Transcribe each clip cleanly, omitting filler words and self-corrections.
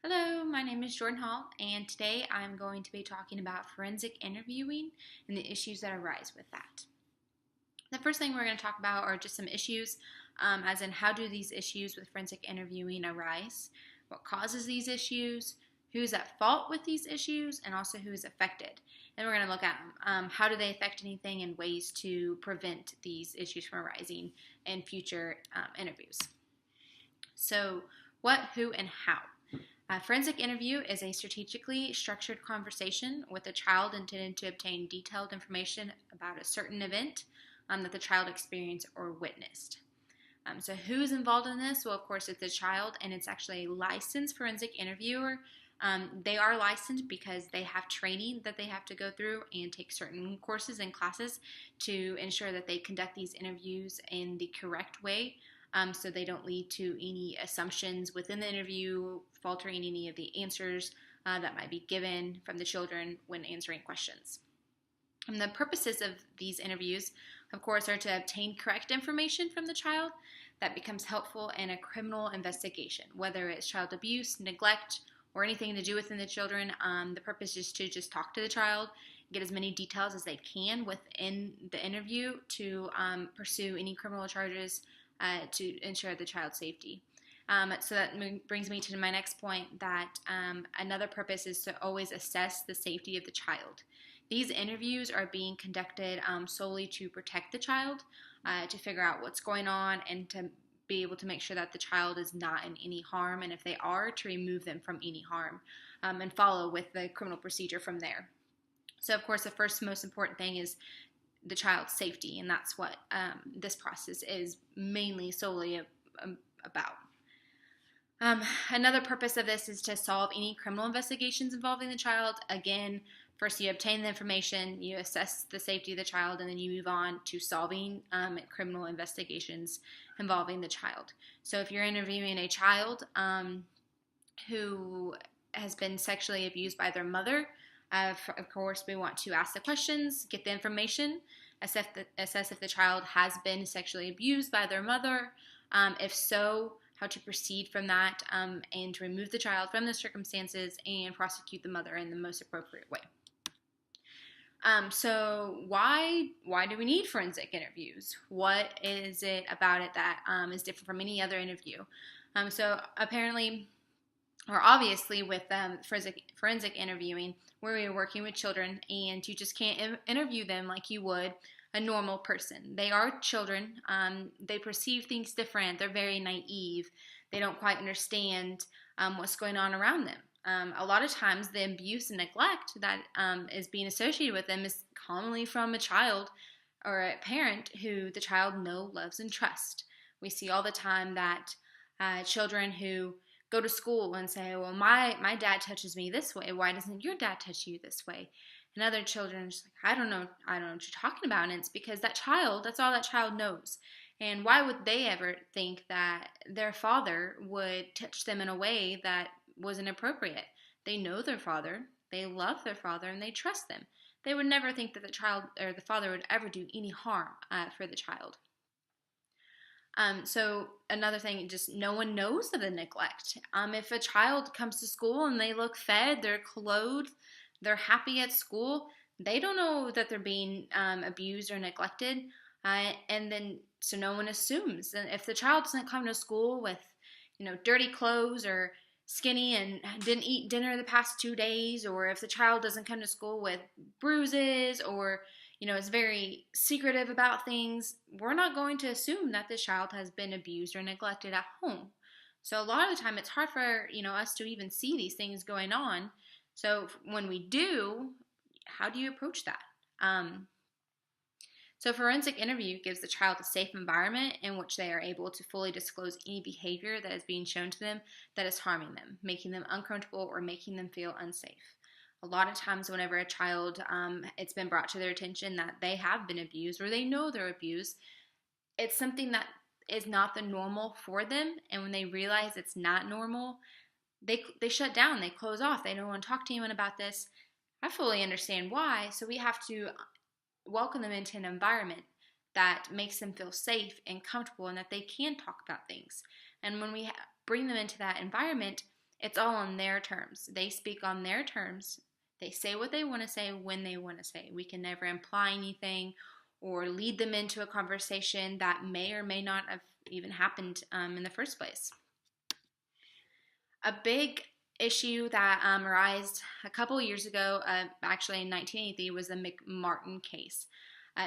Hello, my name is Jordan Hall, and today I'm going to be talking about forensic interviewing and the issues that arise with that. The first thing we're going to talk about are just some issues, as in how do these issues with forensic interviewing arise, what causes these issues, who's at fault with these issues, and also who is affected. And we're going to look at how do they affect anything and ways to prevent these issues from arising in future interviews. So, what, who, and how? A forensic interview is a strategically structured conversation with a child intended to obtain detailed information about a certain event that the child experienced or witnessed. So, who's involved in this? Well, of course, it's the child, and it's actually a licensed forensic interviewer. They are licensed because they have training that they have to go through and take certain courses and classes to ensure that they conduct these interviews in the correct way, so they don't lead to any assumptions within the interview, faltering any of the answers that might be given from the children when answering questions. And the purposes of these interviews, of course, are to obtain correct information from the child that becomes helpful in a criminal investigation, whether it's child abuse, neglect, or anything to do within the children. The purpose is to just talk to the child, get as many details as they can within the interview to pursue any criminal charges to ensure the child's safety. So that brings me to my next point, that another purpose is to always assess the safety of the child. These interviews are being conducted solely to protect the child, to figure out what's going on, and to be able to make sure that the child is not in any harm, and if they are, to remove them from any harm, and follow with the criminal procedure from there. So, of course, the first most important thing is the child's safety, and that's what this process is mainly solely about. Another purpose of this is to solve any criminal investigations involving the child. Again, first you obtain the information, you assess the safety of the child, and then you move on to solving criminal investigations involving the child. So if you're interviewing a child who has been sexually abused by their mother, of course, we want to ask the questions, get the information, assess if the child has been sexually abused by their mother. If so, how to proceed from that, and to remove the child from the circumstances and prosecute the mother in the most appropriate way. So why do we need forensic interviews? What is it about it that is different from any other interview? So apparently, or obviously, with forensic interviewing, where we are working with children, and you just can't interview them like you would a normal person. They are children. They perceive things different. They're very naive. They don't quite understand what's going on around them. A lot of times, the abuse and neglect that is being associated with them is commonly from a child or a parent who the child knows, loves, and trusts. We see all the time that children who go to school and say, well, my dad touches me this way. Why doesn't your dad touch you this way? And other children are just like, I don't know what you're talking about. And it's because that's all that child knows. And why would they ever think that their father would touch them in a way that wasn't appropriate? They know their father, they love their father, and they trust them. They would never think that the child or the father would ever do any harm for the child. So another thing, just no one knows of the neglect. If a child comes to school and they look fed, they're clothed, they're happy at school, they don't know that they're being abused or neglected, and then so no one assumes. And if the child doesn't come to school with, dirty clothes or skinny and didn't eat dinner the past 2 days, or if the child doesn't come to school with bruises or is very secretive about things, we're not going to assume that this child has been abused or neglected at home. So a lot of the time it's hard for, us to even see these things going on. So when we do, how do you approach that? So forensic interview gives the child a safe environment in which they are able to fully disclose any behavior that is being shown to them that is harming them, making them uncomfortable, or making them feel unsafe. A lot of times whenever a child, it's been brought to their attention that they have been abused or they know they're abused, it's something that is not the normal for them. And when they realize it's not normal, they shut down, they close off, they don't want to talk to anyone about this. I fully understand why. So we have to welcome them into an environment that makes them feel safe and comfortable and that they can talk about things. And when we bring them into that environment, It's all on their terms. They speak on their terms. They say what they want to say when they want to say. We can never imply anything or lead them into a conversation that may or may not have even happened in the first place. A big issue that arose a couple years ago, actually in 1983, was the McMartin case.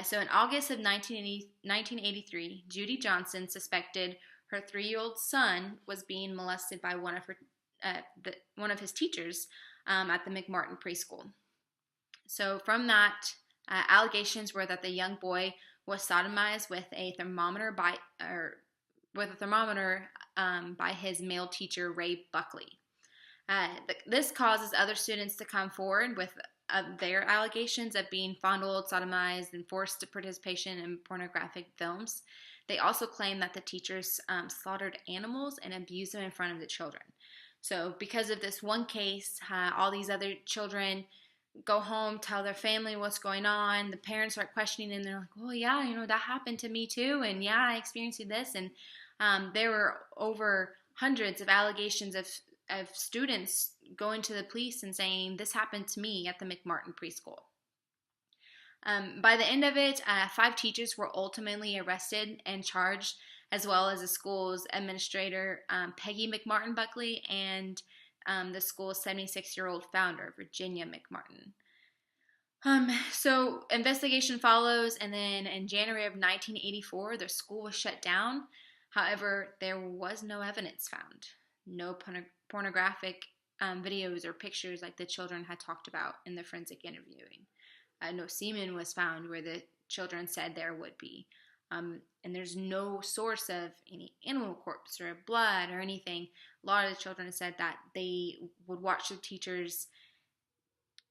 So in August of 1983, Judy Johnson suspected her 3-year-old son was being molested by one of his teachers at the McMartin preschool. So from that, allegations were that the young boy was sodomized with a thermometer by his male teacher, Ray Buckley. This causes other students to come forward with their allegations of being fondled, sodomized, and forced to participation in pornographic films. They also claim that the teachers slaughtered animals and abused them in front of the children. So because of this one case, all these other children go home, tell their family what's going on. The parents start questioning, and they're like, oh, yeah, that happened to me too. And yeah, I experienced this. And there were over hundreds of allegations of students going to the police and saying, this happened to me at the McMartin preschool. By the end of it, 5 teachers were ultimately arrested and charged, as well as the school's administrator, Peggy McMartin Buckley, and the school's 76-year-old founder, Virginia McMartin. So investigation follows, and then in January of 1984, the school was shut down. However, there was no evidence found. No pornographic videos or pictures like the children had talked about in the forensic interviewing. No semen was found where the children said there would be. And there's no source of any animal corpse or blood or anything. A lot of the children said that they would watch the teachers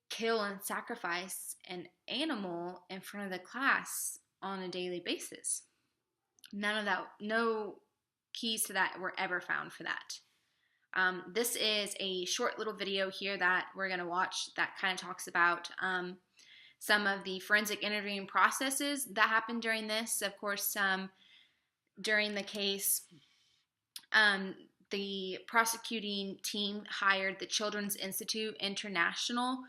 kill and sacrifice an animal in front of the class on a daily basis. No keys to that were ever found for that. This is a short little video here that we're going to watch that kind of talks about some of the forensic interviewing processes that happened during this. Of course, during the case, the prosecuting team hired the Children's Institute International,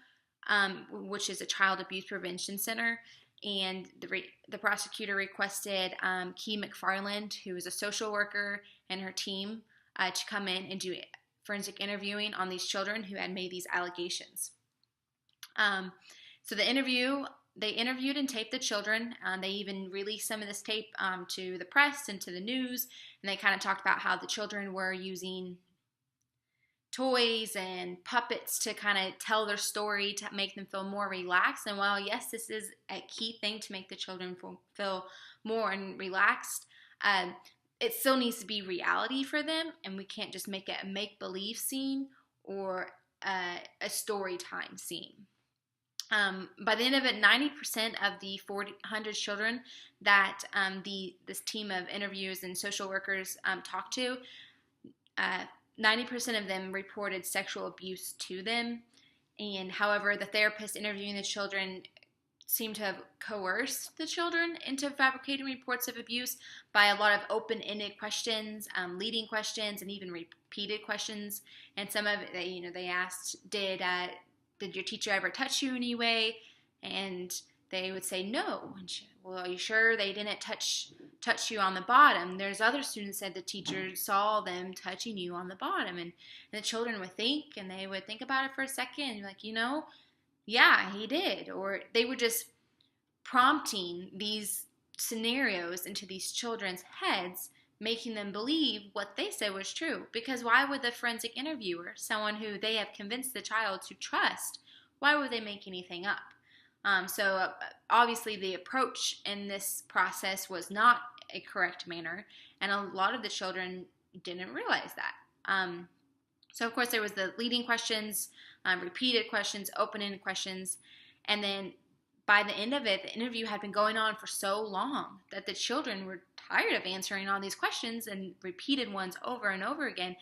which is a child abuse prevention center, and the prosecutor requested Key McFarland, who is a social worker, and her team to come in and do forensic interviewing on these children who had made these allegations. So they interviewed and taped the children. They even released some of this tape to the press and to the news, and they kind of talked about how the children were using toys and puppets to kind of tell their story to make them feel more relaxed. And while, yes, this is a key thing to make the children feel more and relaxed, it still needs to be reality for them, and we can't just make it a make-believe scene or a story time scene. By the end of it, 90% of the 400 children that this team of interviewers and social workers talked to, 90% of them reported sexual abuse to them. And however, the therapist interviewing the children seemed to have coerced the children into fabricating reports of abuse by a lot of open-ended questions, leading questions, and even repeated questions. And some of it, they asked, did your teacher ever touch you in any way? And they would say no. And well, are you sure they didn't touch you on the bottom? There's other students said the teacher saw them touching you on the bottom. And the children would think, and they would think about it for a second, and like, yeah, he did. Or they were just prompting these scenarios into these children's heads, making them believe what they said was true. Because why would the forensic interviewer, someone who they have convinced the child to trust, why would they make anything up? So obviously the approach in this process was not a correct manner, and a lot of the children didn't realize that. So of course there was the leading questions, repeated questions, open-ended questions, and then by the end of it, the interview had been going on for so long that the children were tired of answering all these questions and repeated ones over and over again,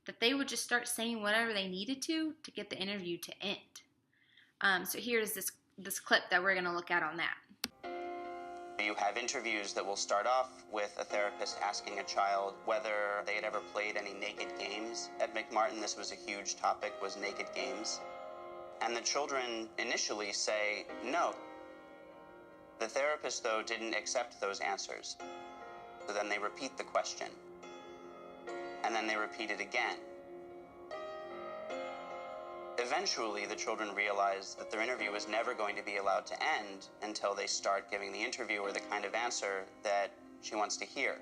that they would just start saying whatever they needed to get the interview to end. So here's this clip that we're going to look at on that. You have interviews that will start off with a therapist asking a child whether they had ever played any naked games. At McMartin, this was a huge topic, was naked games. And the children initially say no. The therapist, though, didn't accept those answers. So then they repeat the question. And then they repeat it again. Eventually, the children realize that their interview is never going to be allowed to end until they start giving the interviewer the kind of answer that she wants to hear.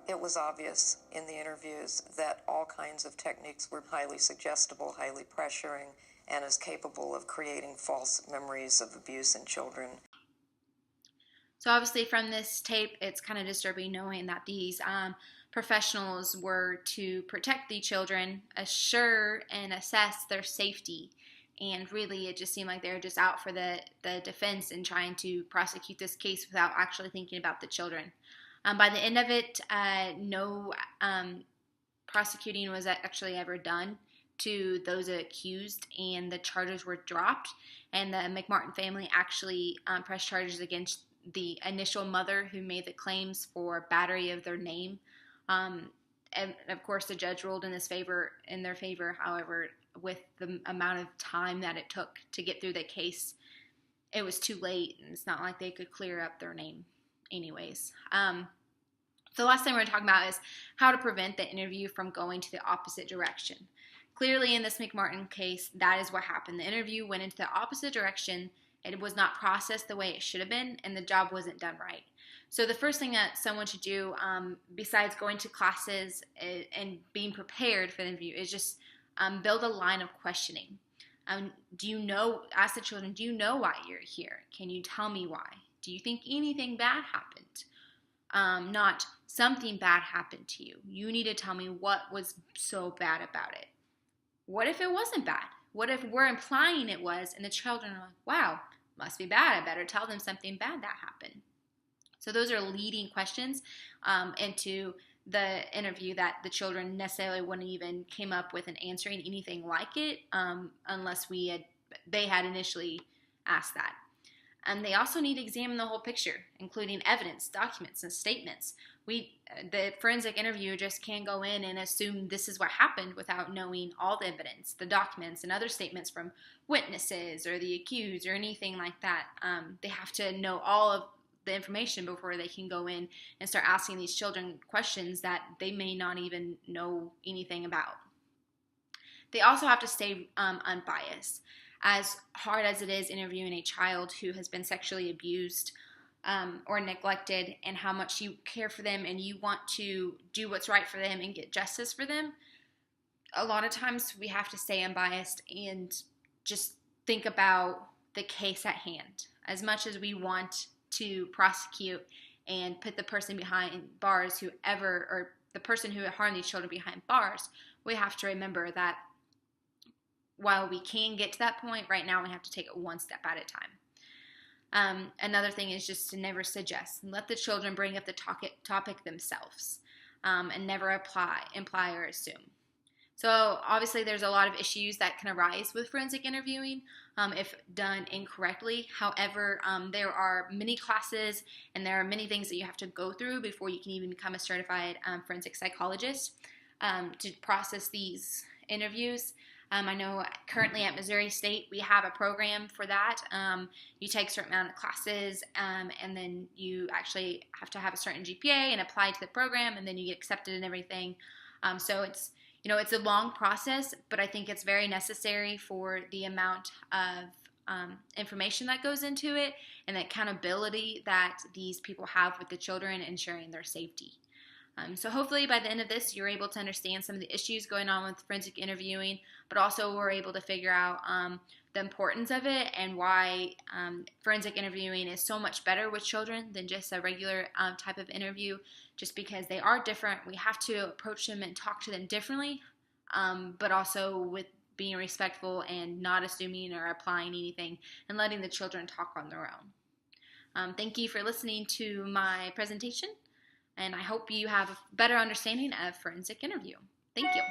It was obvious in the interviews that all kinds of techniques were highly suggestible, highly pressuring, and is capable of creating false memories of abuse in children. So obviously from this tape, it's kind of disturbing knowing that these professionals were to protect the children, assure and assess their safety. And really, it just seemed like they were just out for the defense and trying to prosecute this case without actually thinking about the children. By the end of it, no prosecuting was actually ever done to those accused, and the charges were dropped. And the McMartin family actually pressed charges against the initial mother who made the claims for battery of their name. And of course, the judge ruled in their favor. However, with the amount of time that it took to get through the case, it was too late, and it's not like they could clear up their name anyways. The last thing we're going to talk about is how to prevent the interview from going to the opposite direction. Clearly, in this McMartin case, that is what happened. The interview went into the opposite direction. It was not processed the way it should have been, and the job wasn't done right. So the first thing that someone should do, besides going to classes and being prepared for the interview, is just build a line of questioning. Ask the children, do you know why you're here? Can you tell me why? Do you think anything bad happened? Not something bad happened to you. You need to tell me what was so bad about it. What if it wasn't bad? What if we're implying it was, and the children are like, wow, must be bad. I better tell them something bad that happened. So those are leading questions into the interview that the children necessarily wouldn't even came up with an answering anything like it unless they had initially asked that. And they also need to examine the whole picture, including evidence, documents, and statements. The forensic interviewer just can't go in and assume this is what happened without knowing all the evidence, the documents, and other statements from witnesses or the accused or anything like that. They have to know all of the information before they can go in and start asking these children questions that they may not even know anything about. They also have to stay unbiased. As hard as it is interviewing a child who has been sexually abused or neglected, and how much you care for them and you want to do what's right for them and get justice for them, a lot of times we have to stay unbiased and just think about the case at hand. As much as we want to prosecute and put the person behind bars or the person who harmed these children behind bars, we have to remember that while we can get to that point, right now we have to take it one step at a time. Another thing is just to never suggest and let the children bring up the topic themselves and never imply or assume. So obviously there's a lot of issues that can arise with forensic interviewing if done incorrectly. However, there are many classes and there are many things that you have to go through before you can even become a certified forensic psychologist to process these interviews. I know currently at Missouri State we have a program for that. You take a certain amount of classes and then you actually have to have a certain GPA and apply to the program, and then you get accepted and everything. So it's a long process, but I think it's very necessary for the amount of information that goes into it and the accountability that these people have with the children, ensuring their safety. So hopefully by the end of this, you're able to understand some of the issues going on with forensic interviewing, but also we're able to figure out the importance of it and why forensic interviewing is so much better with children than just a regular type of interview, just because they are different. We have to approach them and talk to them differently, but also with being respectful and not assuming or applying anything and letting the children talk on their own. Thank you for listening to my presentation. And I hope you have a better understanding of forensic interview. Thank you.